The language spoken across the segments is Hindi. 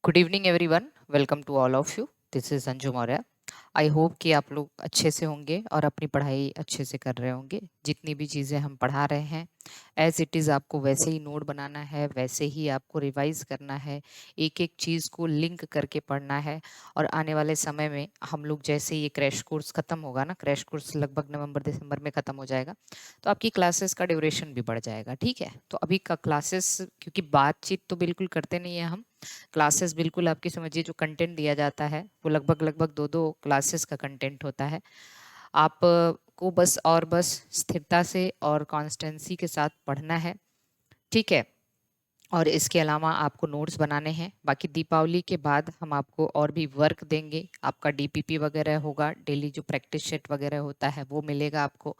Good evening everyone, welcome to all of you. This is Anju Maurya. I hope कि आप लोग अच्छे से होंगे और अपनी पढ़ाई अच्छे से कर रहे होंगे। जितनी भी चीज़ें हम पढ़ा रहे हैं एज इट इज़ आपको वैसे ही नोट बनाना है, वैसे ही आपको रिवाइज करना है, एक एक चीज़ को लिंक करके पढ़ना है। और आने वाले समय में हम लोग जैसे ये क्रैश कोर्स ख़त्म होगा ना, क्रैश कोर्स लगभग नवंबर दिसंबर में ख़त्म हो जाएगा, तो आपकी क्लासेस का ड्यूरेशन भी बढ़ जाएगा। ठीक है, तो अभी का क्लासेस, क्योंकि बातचीत तो बिल्कुल करते नहीं है हम, क्लासेस बिल्कुल आपकी समझिए जो कंटेंट दिया जाता है वो लगभग लगभग दो दो क्लासेस का कंटेंट होता है। आप को बस और बस स्थिरता से और कॉन्स्टेंसी के साथ पढ़ना है। ठीक है, और इसके अलावा आपको नोट्स बनाने हैं। बाकी दीपावली के बाद हम आपको और भी वर्क देंगे, आपका डीपीपी वगैरह होगा, डेली जो प्रैक्टिस सेट वगैरह होता है वो मिलेगा आपको।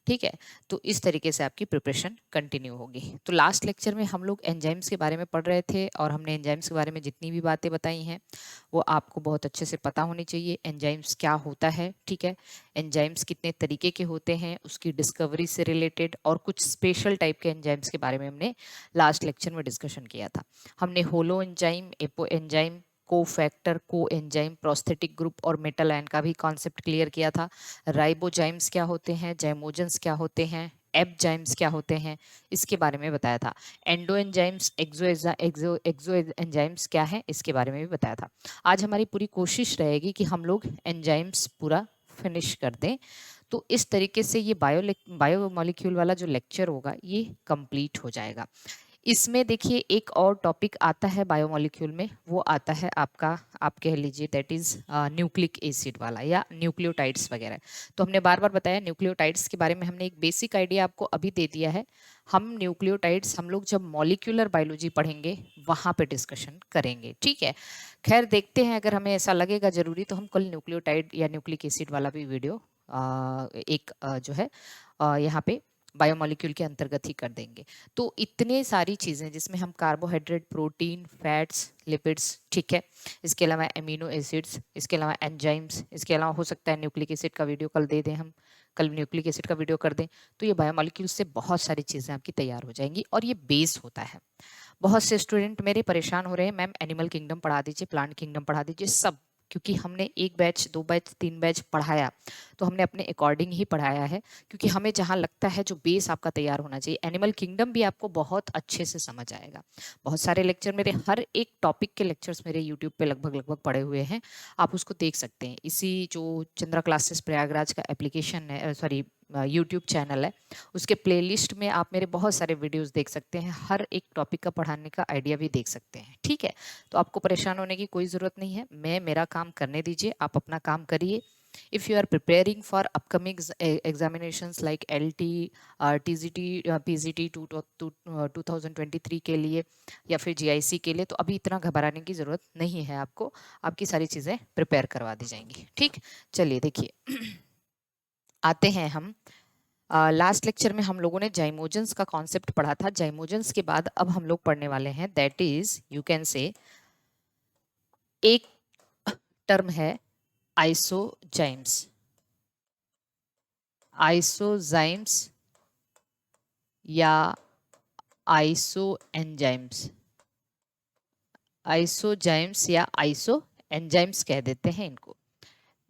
ठीक है, तो इस तरीके से आपकी प्रिपरेशन कंटिन्यू होगी। तो लास्ट लेक्चर में हम लोग एंजाइम्स के बारे में पढ़ रहे थे और हमने एंजाइम्स के बारे में जितनी भी बातें बताई हैं वो आपको बहुत अच्छे से पता होनी चाहिए। एंजाइम्स क्या होता है, ठीक है, एंजाइम्स कितने तरीके के होते हैं, उसकी डिस्कवरी से रिलेटेड और कुछ स्पेशल टाइप के एंजाइम्स के बारे में हमने लास्ट लेक्चर में डिस्कशन किया था। हमने होलो एंजाइम, एपो एंजाइम, को फैक्टर, को एंजाइम, प्रोस्थेटिक ग्रुप और मेटल आयन का भी कॉन्सेप्ट क्लियर किया था। राइबोजाइम्स क्या होते हैं, जाइमोजेंस क्या होते हैं, एपजाइम्स क्या होते हैं, इसके बारे में बताया था। एंडो एंजाइम्स, एक्सो एंजाइम्स क्या है, इसके बारे में भी बताया था। आज हमारी पूरी कोशिश रहेगी कि हम लोग एंजाइम्स पूरा फिनिश कर दें। तो इस तरीके से ये बायोमोलिक्यूल वाला जो लेक्चर होगा ये कंप्लीट हो जाएगा। इसमें देखिए एक और टॉपिक आता है बायोमोलिक्यूल में, वो आता है आपका, आप कह लीजिए दैट इज न्यूक्लिक एसिड वाला या न्यूक्लियोटाइड्स वगैरह। तो हमने बार बार बताया न्यूक्लियोटाइड्स के बारे में, हमने एक बेसिक आइडिया आपको अभी दे दिया है। हम न्यूक्लियोटाइड्स हम लोग जब मॉलिक्यूलर बायोलॉजी पढ़ेंगे वहां पे डिस्कशन करेंगे। ठीक है, खैर देखते हैं, अगर हमें ऐसा लगेगा जरूरी तो हम कल न्यूक्लियोटाइड या न्यूक्लिक एसिड वाला भी वीडियो एक जो है यहाँ पे बायोमोलिक्यूल के अंतर्गत ही कर देंगे। तो इतने सारी चीज़ें जिसमें हम कार्बोहाइड्रेट, प्रोटीन, फैट्स, लिपिड्स, ठीक है, इसके अलावा एमिनो एसिड्स, इसके अलावा एंजाइम्स, इसके अलावा हो सकता है न्यूक्लिक एसिड का वीडियो कल दे दें हम, कल न्यूक्लिक एसिड का वीडियो कर दें। तो ये बायोमोलिक्यूल से बहुत सारी चीज़ें आपकी तैयार हो जाएंगी और ये बेस होता है। बहुत से स्टूडेंट मेरे परेशान हो रहे हैं, मैम एनिमल किंगडम पढ़ा दीजिए, प्लांट किंगडम पढ़ा दीजिए, सब, क्योंकि हमने एक बैच, दो बैच, तीन बैच पढ़ाया तो हमने अपने अकॉर्डिंग ही पढ़ाया है, क्योंकि हमें जहाँ लगता है जो बेस आपका तैयार होना चाहिए। एनिमल किंगडम भी आपको बहुत अच्छे से समझ आएगा। बहुत सारे लेक्चर मेरे, हर एक टॉपिक के लेक्चर्स मेरे यूट्यूब पे लगभग लगभग पड़े हुए हैं, आप उसको देख सकते हैं। इसी जो चंद्रा क्लासेस प्रयागराज का एप्लीकेशन है, सॉरी यूट्यूब चैनल है, उसके प्लेलिस्ट में आप मेरे बहुत सारे वीडियोस देख सकते हैं, हर एक टॉपिक का पढ़ाने का आइडिया भी देख सकते हैं। ठीक है, तो आपको परेशान होने की कोई ज़रूरत नहीं है, मैं मेरा काम करने दीजिए, आप अपना काम करिए। If you are preparing for upcoming examinations like LT, TZT, PZT 2023 के लिए या फिर GIC के लिए, तो अभी इतना घबराने की ज़रूरत नहीं है आपको, आपकी सारी चीज़ें प्रिपेयर करवा दी जाएंगी। ठीक, चलिए देखिए आते हैं हम लास्ट लेक्चर में हम लोगों ने जाइमोजेंस का कॉन्सेप्ट पढ़ा था। जाइमोजेंस के बाद अब हम लोग पढ़ने वाले हैं, that is you can say, एक टर्म है आइसोजाइम्स। आइसोजाइम्स या आइसो एंजाइम्स, आइसोजाइम्स या आइसो एंजाइम्स कह देते हैं इनको।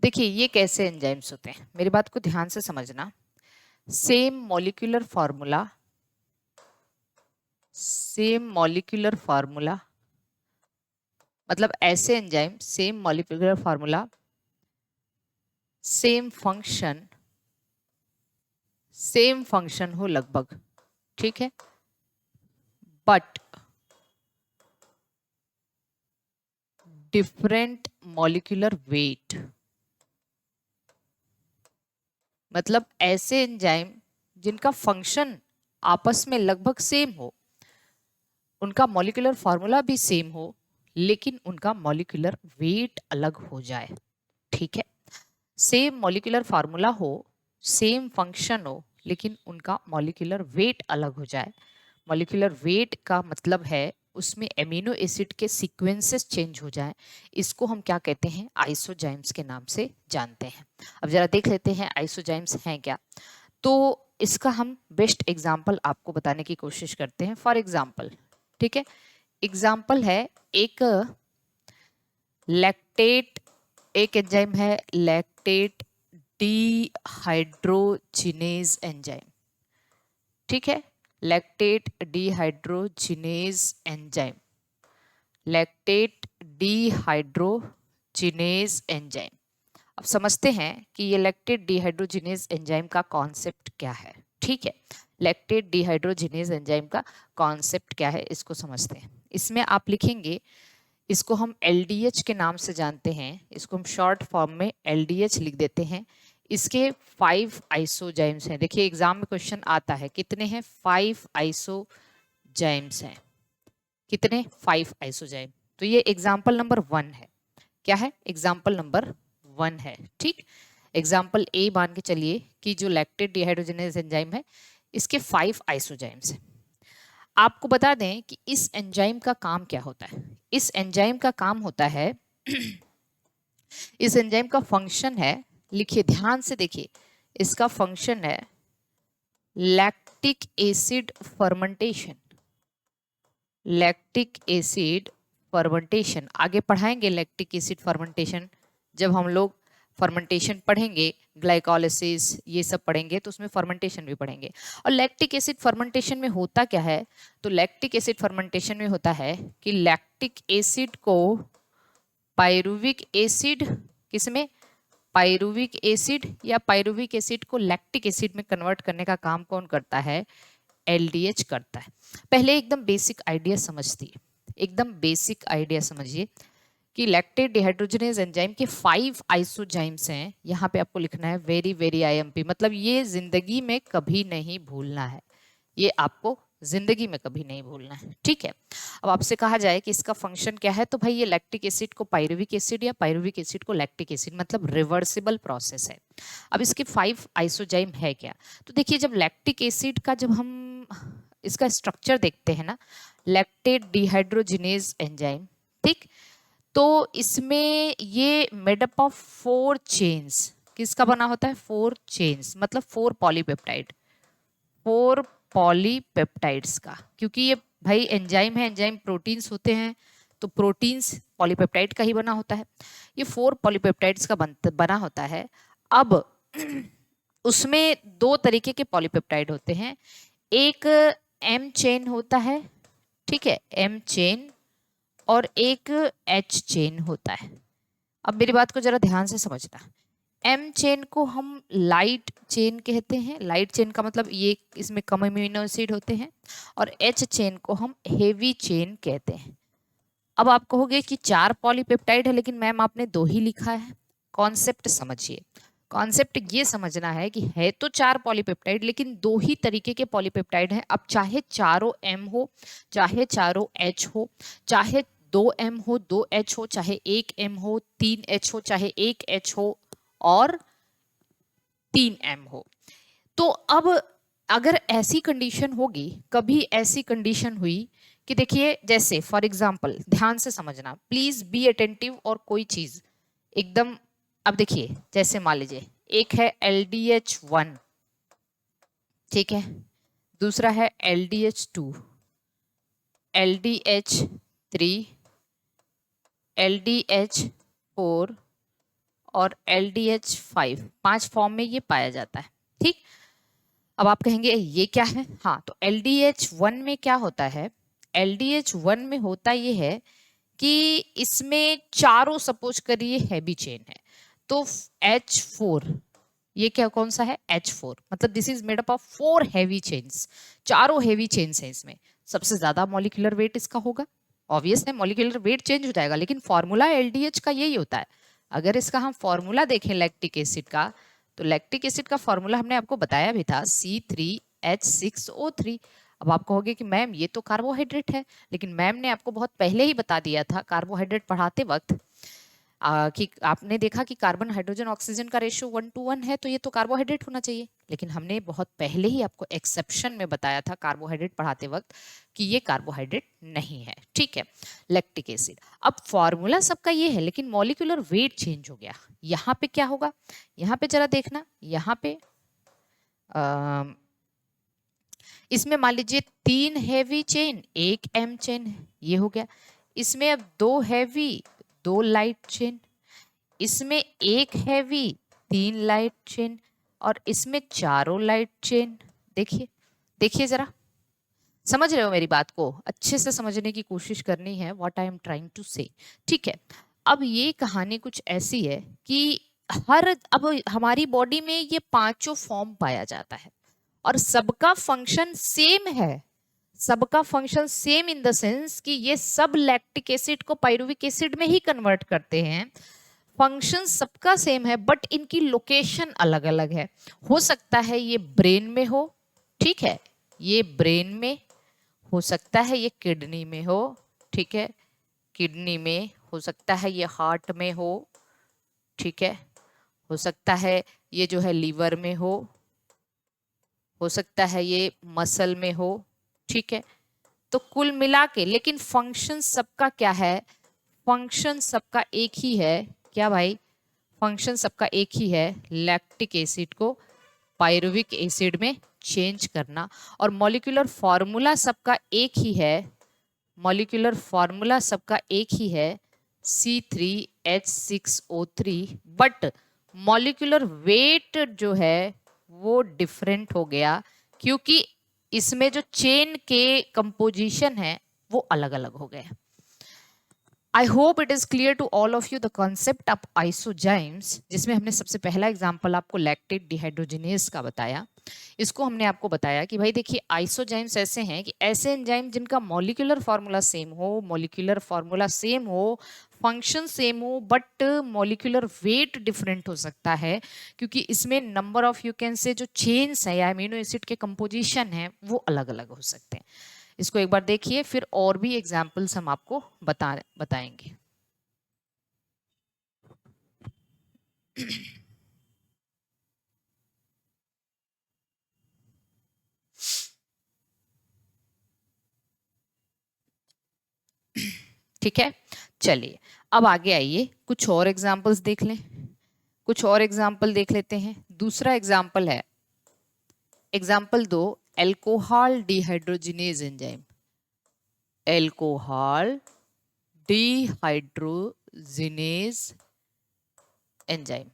देखिए ये कैसे एंजाइम्स होते हैं, मेरी बात को ध्यान से समझना। Same molecular formula, same molecular formula, मतलब ऐसे enzyme, same molecular formula, same function हो लगभग, ठीक है, बट डिफरेंट मॉलिक्यूलर वेट। मतलब ऐसे एंजाइम जिनका फंक्शन आपस में लगभग सेम हो, उनका मॉलिक्यूलर फॉर्मूला भी सेम हो, लेकिन उनका मॉलिक्यूलर वेट अलग हो जाए। ठीक है, सेम मॉलिक्यूलर फार्मूला हो, सेम फंक्शन हो, लेकिन उनका मॉलिक्यूलर वेट अलग हो जाए। मॉलिक्यूलर वेट का मतलब है उसमें एमिनो एसिड के सीक्वेंसेस चेंज हो जाए। इसको हम क्या कहते हैं, आइसोजाइम्स के नाम से जानते हैं। अब जरा देख लेते हैं आइसोजाइम्स हैं क्या। तो इसका हम बेस्ट एग्जाम्पल आपको बताने की कोशिश करते हैं। फॉर एग्जाम्पल, ठीक है, एग्जाम्पल है एक लैक्टेट एक एंजाइम है, लैक्टेट डिहाइड्रोजिनेज एंजाइम, ठीक है, lactate dehydrogenase enzyme, lactate dehydrogenase enzyme. अब समझते हैं कि ये लैक्टेट डिहाइड्रोजिनेज एंजाइम का कॉन्सेप्ट क्या है, ठीक है। लैक्टेट डिहाइड्रोजिनेज एंजाइम का कॉन्सेप्ट क्या है इसको समझते हैं। इसमें आप लिखेंगे, इसको हम LDH के नाम से जानते हैं, इसको हम शॉर्ट फॉर्म में LDH लिख देते हैं। इसके 5 आइसोजाइम्स हैं। देखिए एग्जाम में क्वेश्चन आता है, कितने हैं? 5 आइसोजाइम्स हैं। कितने? 5 आइसोजाइम। तो ये एग्जाम्पल नंबर 1 है। क्या है? एग्जाम्पल नंबर 1 है, ठीक। एग्जाम्पल ए मान के चलिए कि जो लैक्टेट डिहाइड्रोजिनेज एंजाइम है इसके 5 आइसोजाइम्स हैं। आपको बता दें कि इस एंजाइम का काम क्या होता है। इस एंजाइम का काम होता है इस एंजाइम का फंक्शन है, लिखिए ध्यान से देखिए, इसका फंक्शन है lactic acid fermentation. Lactic acid fermentation आगे पढ़ाएंगे। लैक्टिक एसिड फर्मेंटेशन जब हम लोग फर्मेंटेशन पढ़ेंगे, ग्लाइकोलाइसिस ये सब पढ़ेंगे तो उसमें फर्मेंटेशन भी पढ़ेंगे। और लैक्टिक एसिड फर्मेंटेशन में होता क्या है? तो लैक्टिक एसिड फर्मेंटेशन में होता है कि लैक्टिक एसिड को पायरुविक एसिड, किसमें? पायरुविक एसिड, या पायरुविक एसिड को लैक्टिक एसिड में कन्वर्ट करने का काम कौन करता है? LDH करता है। पहले एकदम बेसिक आइडिया समझिए, एकदम बेसिक आइडिया समझिए कि लैक्टेट डिहाइड्रोजिनेज एंजाइम के 5 आइसोजाइम्स हैं। यहाँ पे आपको लिखना है वेरी वेरी IMP, मतलब ये जिंदगी में कभी नहीं भूलना है, ये आपको जिंदगी में कभी नहीं भूलना है, ठीक है। अब आपसे कहा जाए कि इसका फंक्शन क्या है, तो भाई ये लैक्टिक एसिड को पायरुविक एसिड या पायरुविक एसिड को लैक्टिक एसिड, मतलब रिवर्सिबल प्रोसेस है। अब इसके 5 आइसोजाइम है क्या? तो देखिए जब लैक्टिक एसिड का जब हम इसका स्ट्रक्चर देखते हैं ना, लैक्टेट डिहाइड्रोजिनेज एंजाइम, ठीक, तो इसमें ये मेडअप ऑफ 4 चेन्स। किसका बना होता है? 4 चेन्स, मतलब 4 पॉलीपेप्टाइड, 4 पॉलीपेप्टाइड्स का। क्योंकि ये भाई एंजाइम है, एंजाइम प्रोटीन्स होते हैं, तो प्रोटीन्स पॉलीपेप्टाइड का ही बना होता है। ये 4 पॉलीपेप्टाइड्स का बना होता है। अब उसमें 2 तरीके के पॉलीपेप्टाइड होते हैं, एक M चेन होता है, ठीक है, M चेन, और एक H चेन होता है। अब मेरी बात को जरा ध्यान से समझना। M चेन को हम लाइट चेन कहते हैं, लाइट चेन का मतलब ये इसमें कम अमीनो एसिड होते हैं, और H चेन को हम हेवी चेन कहते हैं। अब आप कहोगे कि 4 पॉलीपेप्टाइड है लेकिन मैम आपने 2 ही लिखा है। कॉन्सेप्ट समझिए, कॉन्सेप्ट ये समझना है कि है तो 4 पॉलीपेप्टाइड लेकिन 2 ही तरीके के पॉलीपेप्टाइड हैं। अब चाहे चारों M हो, चाहे चारों H हो, चाहे 2 M हो 2 H हो, चाहे 1 M हो 3 H हो, चाहे 1 H हो और 3 M हो। तो अब अगर ऐसी कंडीशन होगी, कभी ऐसी कंडीशन हुई कि देखिए जैसे फॉर एग्जांपल, ध्यान से समझना प्लीज, बी अटेंटिव, और कोई चीज एकदम। अब देखिए जैसे मान लीजिए एक है LDH1, ठीक है, दूसरा है LDH2, LDH3, LDH4 और LDH5, 5 फॉर्म में ये पाया जाता है, ठीक। अब आप कहेंगे ये क्या है? हाँ, तो LDH1 में क्या होता है? LDH1 में होता ये है कि इसमें चारों, सपोज करिए हैवी चेन है, तो H4, ये क्या कौन सा है? H4, मतलब this is made up of 4 heavy chains, चारों हैवी चेन्स हैं इसमें। सबसे ज्यादा मॉलिक्यूलर वेट इसका होगा, ऑब्वियस है मॉलिक्यूलर वेट चेंज हो जाएगा, लेकिन फॉर्मूला LDH का यही होता है। अगर इसका हम फॉर्मूला देखें लैक्टिक एसिड का, तो लैक्टिक एसिड का फॉर्मूला हमने आपको बताया भी था, C3H6O3। अब आप कहोगे कि मैम ये तो कार्बोहाइड्रेट है, लेकिन मैम ने आपको बहुत पहले ही बता दिया था कार्बोहाइड्रेट पढ़ाते वक्त कि आपने देखा कि कार्बन हाइड्रोजन ऑक्सीजन का रेशियो 1:1 है, तो ये तो कार्बोहाइड्रेट होना चाहिए। लेकिन हमने बहुत पहले ही आपको एक्सेप्शन में बताया था कार्बोहाइड्रेट पढ़ाते वक्त कि ये कार्बोहाइड्रेट नहीं है, ठीक है, लैक्टिक एसिड। अब फॉर्मूला सबका ये है लेकिन मॉलिक्यूलर वेट चेंज हो गया। यहाँ पे क्या होगा? यहाँ पे जरा देखना, यहाँ पे इसमें मान लीजिए 3 हैवी चेन 1 M चेन है, ये हो गया। इसमें अब 2 हैवी 2 लाइट चेन, इसमें एक हैवी 3 लाइट चेन और इसमें चारों लाइट चेन। देखिए देखिए जरा, समझ रहे हो मेरी बात को? अच्छे से समझने की कोशिश करनी है what I am trying to say. ठीक है, अब ये कहानी कुछ ऐसी है कि अब हमारी बॉडी में ये पांचों फॉर्म पाया जाता है और सबका फंक्शन सेम है। सबका function same in the sense कि ये सब लैक्टिक एसिड को पायरुविक एसिड में ही कन्वर्ट करते हैं। फंक्शन सबका सेम है बट इनकी लोकेशन अलग अलग है। हो सकता है ये ब्रेन में हो, ठीक है, ये ब्रेन में हो सकता है, ये किडनी में हो, ठीक है, किडनी में हो सकता है, ये हार्ट में हो, ठीक है, हो सकता है ये जो है लीवर में हो सकता है ये मसल में हो, ठीक है। तो कुल मिला के लेकिन फंक्शन सबका क्या है? फंक्शन सबका एक ही है। क्या भाई? फंक्शन सबका एक ही है, लैक्टिक एसिड को पायरुविक एसिड में चेंज करना। और मॉलिक्यूलर फॉर्मूला सबका एक ही है, मॉलिक्यूलर फॉर्मूला सबका एक ही है, C3H6O3, बट मॉलिक्यूलर वेट जो है वो डिफरेंट हो गया क्योंकि इसमें जो चेन के कंपोजिशन है वो अलग अलग हो गए। I hope it is clear to all of you the concept of isozymes, जिसमें हमने सबसे पहला एग्जांपल आपको लैक्टेट डिहाइड्रोजिनेज का बताया। इसको हमने आपको बताया कि भाई देखिए आइसोजाइम्स ऐसे हैं कि ऐसे एंजाइम जिनका मॉलिक्यूलर फार्मूला सेम हो, मॉलिक्यूलर फार्मूला सेम हो, फंक्शन सेम हो, बट मॉलिक्यूलर वेट डिफरेंट हो सकता है क्योंकि इसमें number of you can say जो चेन्स है या अमीनो एसिड के कंपोजिशन है वो अलग अलग हो सकते हैं। इसको एक बार देखिए, फिर और भी एग्जाम्पल्स हम आपको बताएंगे। ठीक है, चलिए अब आगे आइए, कुछ और एग्जाम्पल्स देख लें, कुछ और एग्जाम्पल देख लेते हैं। दूसरा एग्जाम्पल है example 2, alcohol dehydrogenase enzyme. Alcohol dehydrogenase enzyme.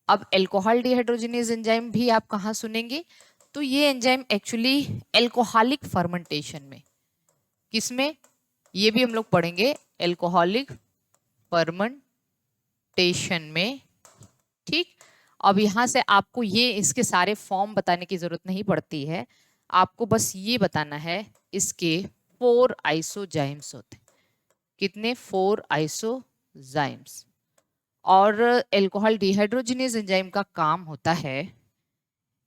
अब एल्कोहल डिहाइड्रोजिनेज एंजाइम भी आप कहाँ सुनेंगे? तो ये एंजाइम एक्चुअली एल्कोहलिक फर्मेंटेशन में, किसमें? ये भी हम लोग पढ़ेंगे, एल्कोहलिक फर्मेंटेशन में। ठीक, अब यहाँ से आपको ये इसके सारे फॉर्म बताने की जरूरत नहीं पड़ती है, आपको बस ये बताना है इसके 4 आइसोजाइम्स होते हैं। कितने? 4 आइसोजाइम्स। और एल्कोहल डिहाइड्रोजिनेज एंजाइम का काम होता है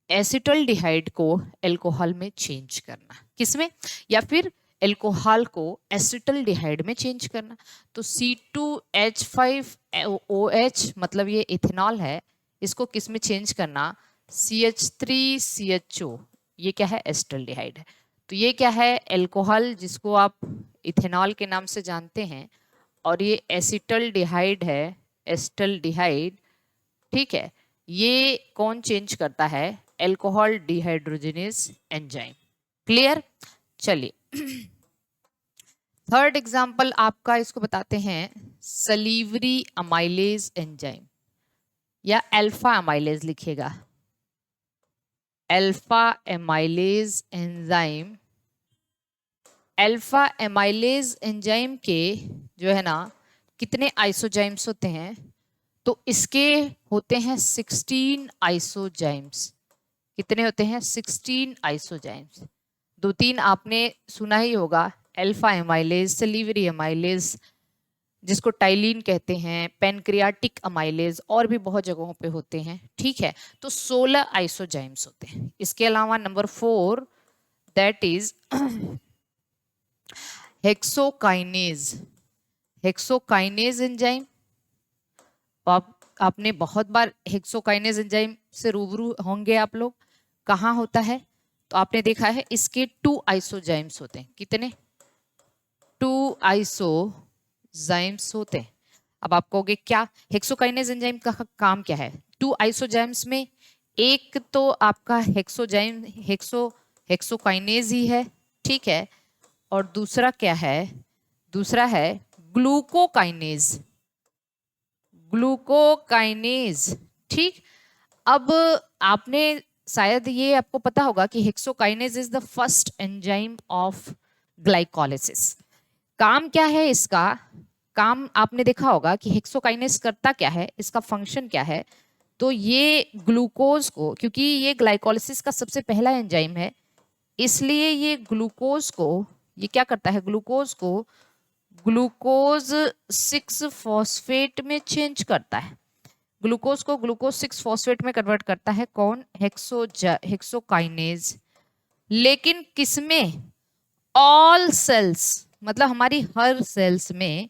एसिटल्डिहाइड को एल्कोहल में चेंज करना। किसमें? या फिर एल्कोहल को एसिटल्डिहाइड में चेंज करना। तो C2H5OH मतलब ये इथेनॉल है, इसको किस में चेंज करना? CH3CHO, ये क्या है? एसिटल्डिहाइड है। तो ये क्या है? एल्कोहल जिसको आप इथेनॉल के नाम से जानते हैं, और ये एसिटल्डिहाइड है, एसिटल्डिहाइड। ठीक है, ये कौन चेंज करता है? Alcohol dehydrogenase enzyme. क्लियर? चलिए थर्ड एग्जांपल आपका, इसको बताते हैं सलीवरी अमाइलेज एंजाइम, या अल्फा अमाइलेज लिखिएगा, alpha amylase enzyme. Alpha amylase enzyme के जो है ना कितने आइसोजाइम्स होते हैं? तो इसके होते हैं 16 आइसोजाइम्स। कितने होते हैं? 16 आइसोजाइम्स। 2-3 आपने सुना ही होगा, अल्फा एमाइलेज, सलीवरी अमाइलेज जिसको टाइलिन कहते हैं, पेनक्रियाटिक अमाइलेज, और भी बहुत जगहों पे होते हैं। ठीक है, तो 16 आइसोजाइम्स होते हैं। इसके अलावा number 4 that is hexokinase, hexokinase enzyme. आपने बहुत बार हेक्सोकाइनेज एंजाइम से रूबरू होंगे आप लोग। कहाँ होता है? तो आपने देखा है इसके 2 आइसोजाइम्स होते हैं। कितने? 2 आइसोजाइम्स होते हैं। अब आप कहोगे क्या हेक्सोकाइनेज एंजाइम का काम क्या है? 2 आइसोजाइम्स में एक तो आपका हेक्सोजाइम हेक्सोकाइनेज ही है, ठीक है, और दूसरा क्या है? दूसरा है ग्लूकोकाइनेज। ग्लूकोकाइनेज। ठीक, अब आपने शायद ये आपको पता होगा कि hexokinase is the first enzyme of glycolysis. काम क्या है इसका? काम आपने देखा होगा कि हेक्सोकाइनेज करता क्या है, इसका फंक्शन क्या है। तो ये ग्लूकोज को, क्योंकि ये ग्लाइकोलिसिस का सबसे पहला एंजाइम है, इसलिए ये ग्लूकोज को, ये क्या करता है, ग्लूकोज को ग्लूकोज 6 फॉस्फेट में चेंज करता है। ग्लूकोज को ग्लूकोज 6 फॉस्फेट में कन्वर्ट करता है कौन? हेक्सोकाइनेज। लेकिन किसमें? ऑल सेल्स, मतलब हमारी हर सेल्स में।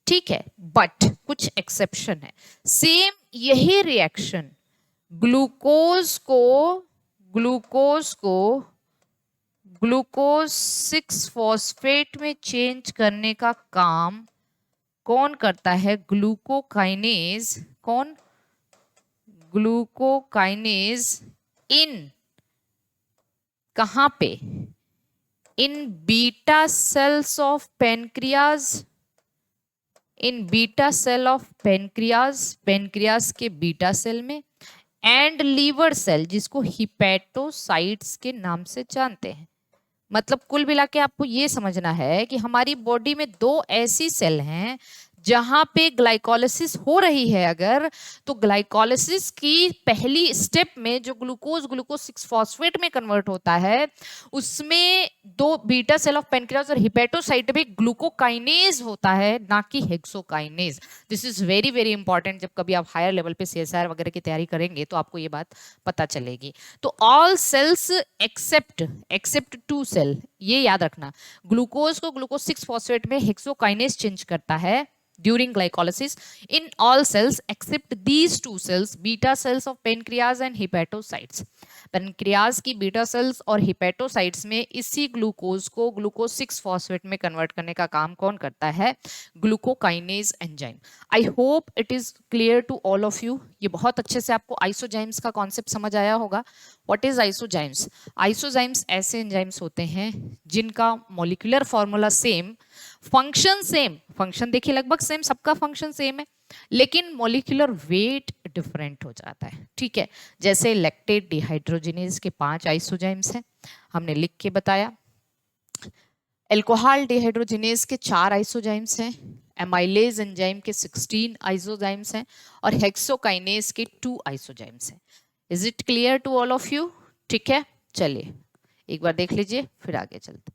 ठीक है, बट कुछ एक्सेप्शन है। सेम यही रिएक्शन ग्लूकोज को ग्लूकोज 6 फॉस्फेट में चेंज करने का काम कौन करता है? ग्लूकोकाइनेज। कौन? ग्लूकोकाइनेज। इन कहां पे? In beta cells of pancreas. In beta cell of pancreas, pancreas के बीटा सेल में, एंड लीवर सेल, जिसको हिपैटोसाइट्स के नाम से जानते हैं। मतलब कुल मिला के आपको ये समझना है कि हमारी बॉडी में दो ऐसी सेल हैं जहां पे ग्लाइकोलिसिस हो रही है। अगर तो ग्लाइकोलिसिस की पहली स्टेप में जो ग्लूकोज 6 फॉस्फेट में कन्वर्ट होता है, उसमें दो बीटा सेल ऑफ पेनक्रियाज और हिपैटोसाइट में ग्लूकोकाइनेज होता है, ना कि hexokinase. This is very very important. जब कभी आप हायर लेवल पे सीएसआर वगैरह की तैयारी करेंगे तो आपको ये बात पता चलेगी। तो ऑल सेल्स एक्सेप्ट 2 सेल, ये याद रखना। ग्लूकोज को ग्लूकोज 6 फॉस्फेट में हेक्सोकाइनेज चेंज करता है during glycolysis in all cells except these 2 cells, beta cells of pancreas and hepatocytes. Pancreas की बीटा सेल्स और हिपैटोसाइट्स में इसी ग्लूकोज को ग्लूकोज 6 फॉस्फेट में कन्वर्ट करने का काम कौन करता है? Glucokinase enzyme. I hope it is clear to all of you. ये बहुत अच्छे से आपको आइसोजाइम्स का कॉन्सेप्ट समझ आया होगा। What is आइसोजाइम्स? आइसोजाइम्स ऐसे एंजाइम्स होते हैं जिनका molecular formula same, function same, function देखिए लगभग सेम, सबका फंक्शन सेम है, लेकिन मॉलिक्यूलर वेट डिफरेंट हो जाता है। ठीक है, जैसे लैक्टेट डिहाइड्रोजिनेज के 5 आइसोजाइम्स हैं, हमने लिख के बताया। अल्कोहल डिहाइड्रोजिनेज के 4 आइसोजाइम्स हैं, एमाइलेज एंजाइम के 16 आइसोजाइम्स हैं, और हेक्सोकाइनेज के 2 आइसोजाइम्स हैं। Is it clear to all of you? ठीक है, चलिए एक बार देख लीजिए, फिर आगे चलते।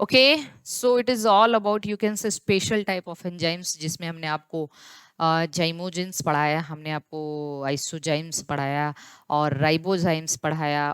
Okay, so it is all about, you can say special type of enzymes, जिसमें हमने आपको जाइमोजिन्स पढ़ाया, हमने आपको आइसोजाइम्स पढ़ाया, और राइबोजाइम्स पढ़ाया,